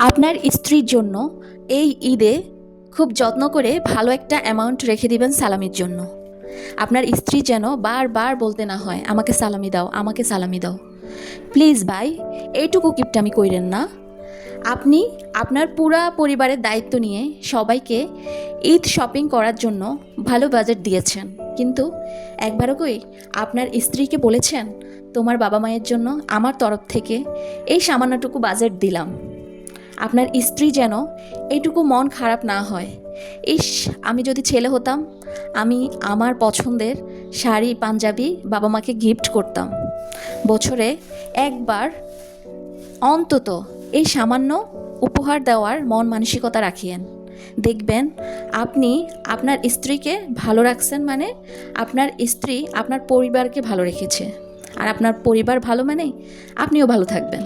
আপনার স্ত্রীর জন্য এই ঈদে খুব যত্ন করে ভালো একটা অ্যামাউন্ট রেখে দিবেন সালামির জন্য। আপনার স্ত্রী যেন বারবার বলতে না হয় আমাকে সালামি দাও, আমাকে সালামি দাও। প্লিজ ভাই, এইটুকু কিপটামি কইরেন না। আপনি আপনার পুরা পরিবারের দায়িত্ব নিয়ে সবাইকে ঈদ শপিং করার জন্য ভালো বাজেট দিয়েছেন, কিন্তু একবারও কই আপনার স্ত্রীকে বলেছেন তোমার বাবা মায়ের জন্য আমার তরফ থেকে এই সামান্যটুকু বাজেট দিলাম। আপনার স্ত্রী যেন এইটুকু মন খারাপ না হয়, ইস আমি যদি ছেলে হতাম আমি আমার পছন্দের শাড়ি পাঞ্জাবি বাবা মাকে গিফট করতাম। বছরে একবার অন্তত এই সামান্য উপহার দেওয়ার মন মানসিকতা রাখিয়েন। দেখবেন আপনি আপনার স্ত্রীকে ভালো রাখছেন, মানে আপনার স্ত্রী আপনার পরিবারকে ভালো রেখেছে, আর আপনার পরিবার ভালো মানে আপনিও ভালো থাকবেন।